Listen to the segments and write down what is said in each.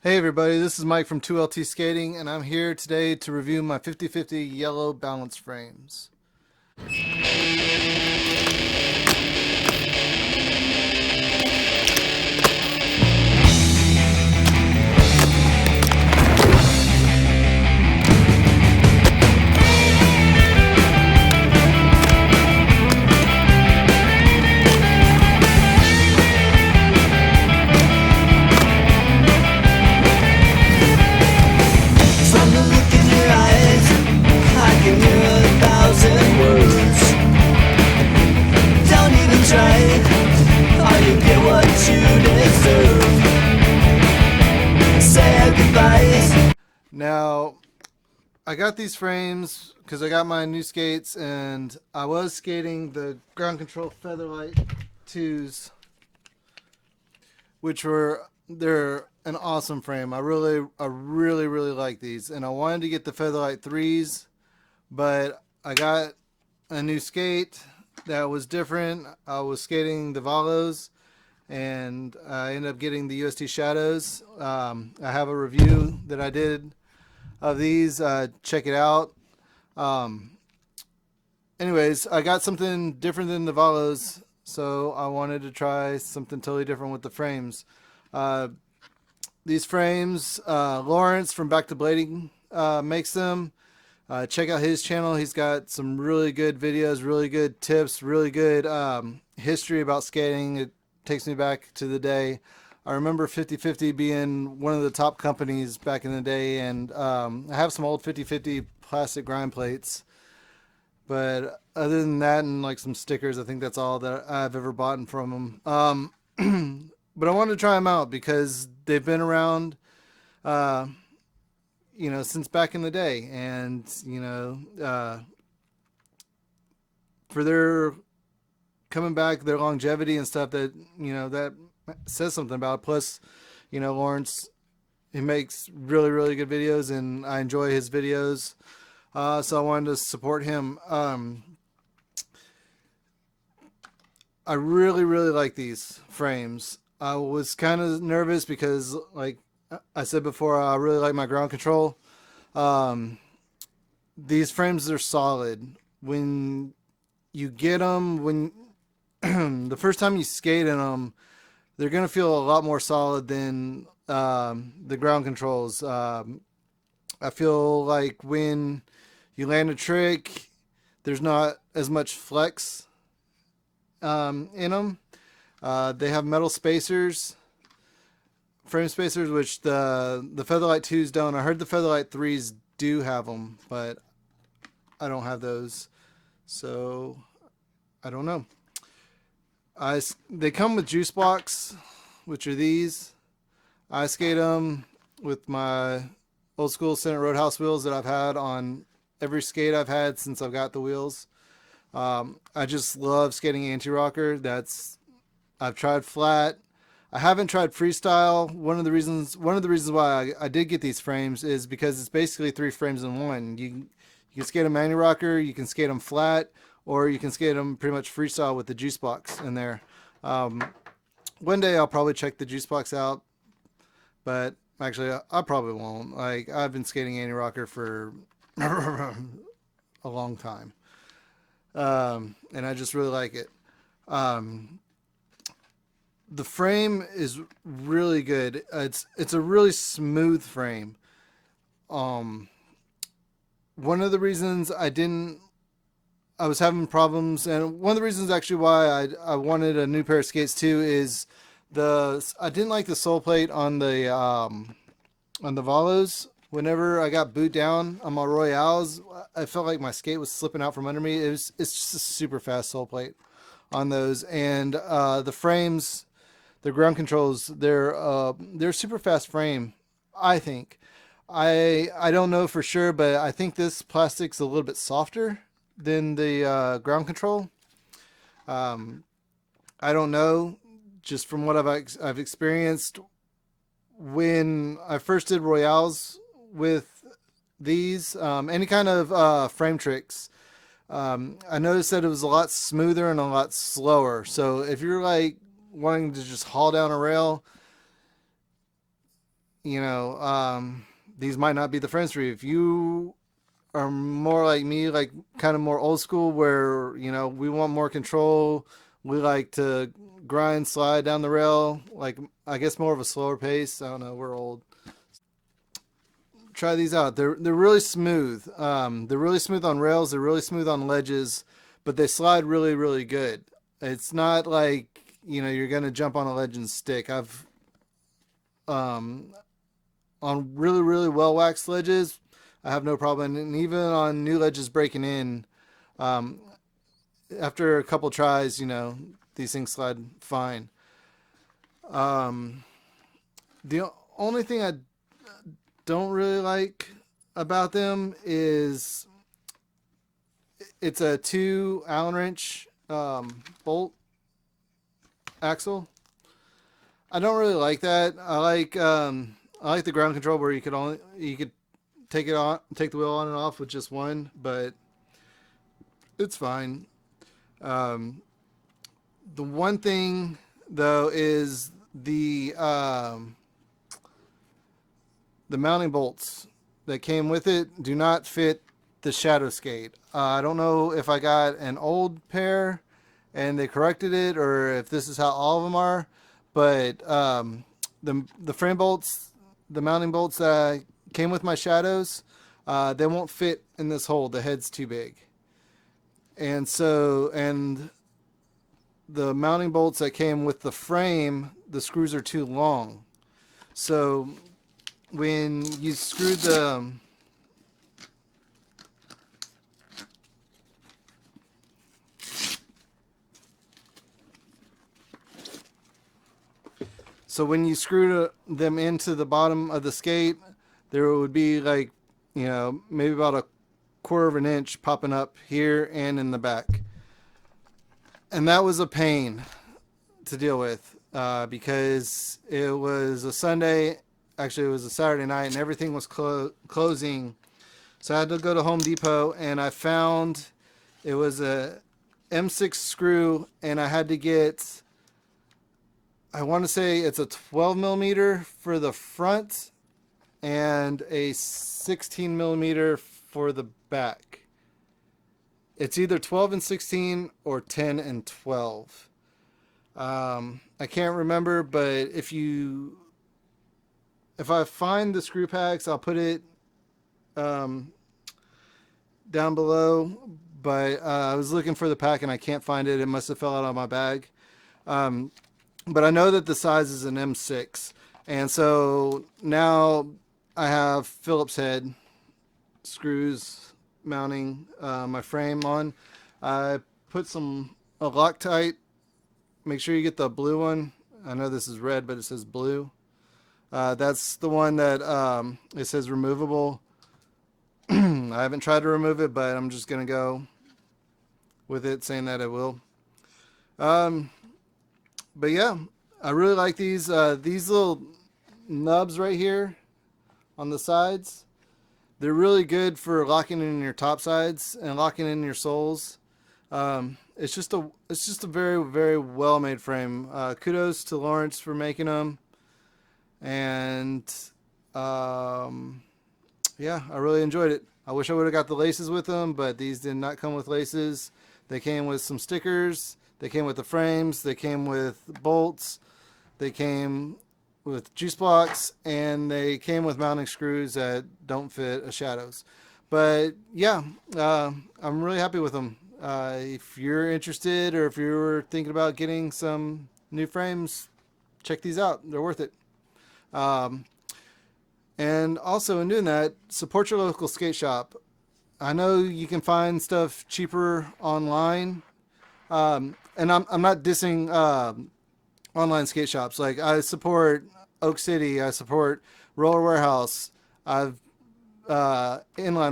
Hey everybody, this is Mike from 2LT Skating, and I'm here today to review my 50/50 yellow balance frames. From the look in your eyes, I can hear 1,000 words. Don't even try, or you get what you deserve. Say our goodbyes. Now, I got these frames because I got my new skates, and I was skating the Ground Control Featherlight 2s, which they're an awesome frame. I really like these, and I wanted to get the Featherlight 3s, but I got a new skate that was different. I was skating the Valos, and I ended up getting the UST Shadows. I have a review that I did of these. Check it out. Um, Anyways, I got something different than the Valos, so I wanted to try something totally different with the frames. Uh, these frames, Lawrence from Back to Blading makes them. Check out his channel. He's got some really good videos, really good tips, really good history about skating. It takes me back to the day. I remember 50/50 being one of the top companies back in the day, and I have some old 50/50 plastic grind plates. But other than that and like some stickers, I think that's all that I've ever bought from them. But I wanted to try them out because they've been around uh, since back in the day, and for their coming back, their longevity and stuff, that says something about it. Plus, Lawrence, he makes really good videos, and I enjoy his videos. So I wanted to support him. I really like these frames. I was kind of nervous because, like I said before, I really like my ground control. Um, these frames are solid. When you get them, when the first time you skate in them, they're gonna feel a lot more solid than the ground controls. I feel like when you land a trick, there's not as much flex in them. They have metal spacers, frame spacers, which the Featherlight 2s don't. I heard the Featherlight 3s do have them, but I don't have those, so I don't know. They come with juice blocks, which are these. I skate them with my old school Senate Roadhouse wheels that I've had on every skate I've had since I've got the wheels. I just love skating anti-rocker. I've tried flat. I haven't tried freestyle. One of the reasons why I did get these frames is because it's basically 3 frames in one. You can skate them anti-rocker, you can skate them flat, or you can skate them pretty much freestyle with the juice box in there. One day I'll probably check the juice box out, but actually I probably won't. Like, I've been skating anti-rocker for a long time, and I just really like it. The frame is really good. It's a really smooth frame. Um, One of the reasons I was having problems, and one of the reasons actually why I wanted a new pair of skates too is I didn't like the sole plate on the Valos. Whenever I got boot down on my Royales, I felt like my skate was slipping out from under me. It's just a super fast sole plate on those, and the frames, the ground controls, they're super fast frame. I think. I don't know for sure, but I think this plastic's a little bit softer than the ground control. Um, I don't know, just from what I've experienced when I first did Royales with these, any kind of frame tricks. I noticed that it was a lot smoother and a lot slower. So if you're like wanting to just haul down a rail, these might not be the frames for you. If you are more like me, like kind of more old school, where we want more control. We like to grind, slide down the rail, like I guess more of a slower pace. I don't know. We're old. Try these out. They're really smooth. They're really smooth on rails. They're really smooth on ledges, but they slide really really good. It's not like you're gonna jump on a ledge and stick. I've um, on really really well waxed ledges, I have no problem, and even on new ledges breaking in, um, after a couple tries, these things slide fine. Um, the only thing I don't really like about them is it's a 2 Allen wrench bolt axle. I don't really like that. I like the ground control where you could take the wheel on and off with just one, but it's fine. Um, the one thing though is the mounting bolts that came with it do not fit the Shadow Skate. I don't know if I got an old pair and they corrected it, or if this is how all of them are. But the frame bolts, the mounting bolts that came with my Shadows, they won't fit in this hole. The head's too big, and the mounting bolts that came with the frame, the screws are too long. So when you screwed them into the bottom of the skate, there would be like, maybe about a quarter of an inch popping up here and in the back. And that was a pain to deal with because it was a Sunday. Actually, it was a Saturday night, and everything was closing. So I had to go to Home Depot, and I found it was a M6 screw, and I had to get, I want to say it's a 12 millimeter for the front and a 16 millimeter for the back. It's either 12 and 16 or 10 and 12. I can't remember, but if I find the screw packs, I'll put it down below. But I was looking for the pack and I can't find it. It must have fell out of my bag. But I know that the size is an M6. And so now I have Phillips head screws mounting my frame on. I put a Loctite. Make sure you get the blue one. I know this is red, but it says blue. That's the one that it says removable. I haven't tried to remove it, but I'm just going to go with it saying that it will. But yeah, I really like these little nubs right here on the sides. They're really good for locking in your top sides and locking in your soles. It's just a very, very well made frame. Kudos to Lawrence for making them. And yeah, I really enjoyed it. I wish I would have got the laces with them, but these did not come with laces. They came with some stickers. They came with the frames. They came with bolts. They came with juice blocks, and they came with mounting screws that don't fit a Shadows. But yeah, I'm really happy with them. If you're interested, or if you're thinking about getting some new frames, check these out. They're worth it. And also in doing that, support your local skate shop. I know you can find stuff cheaper online. And I'm not dissing online skate shops. Like, I support Oak City. I support Roller Warehouse. Inline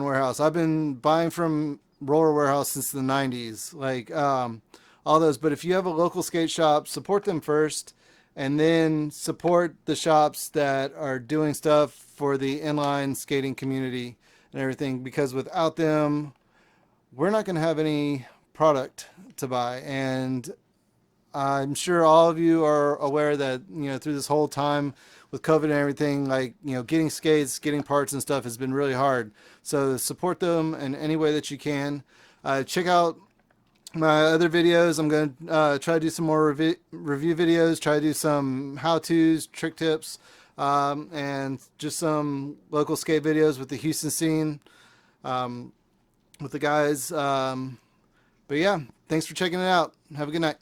Warehouse. I've been buying from Roller Warehouse since the 90s. Like, all those. But if you have a local skate shop, support them first. And then support the shops that are doing stuff for the inline skating community and everything, because without them, we're not going to have any product to buy. And I'm sure all of you are aware that, through this whole time with COVID and everything, like, you know, getting skates, getting parts and stuff has been really hard. So support them in any way that you can. Check out my other videos. I'm going to try to do some more review videos, try to do some how-tos, trick tips, and just some local skate videos with the Houston scene, with the guys. But yeah, thanks for checking it out. Have a good night.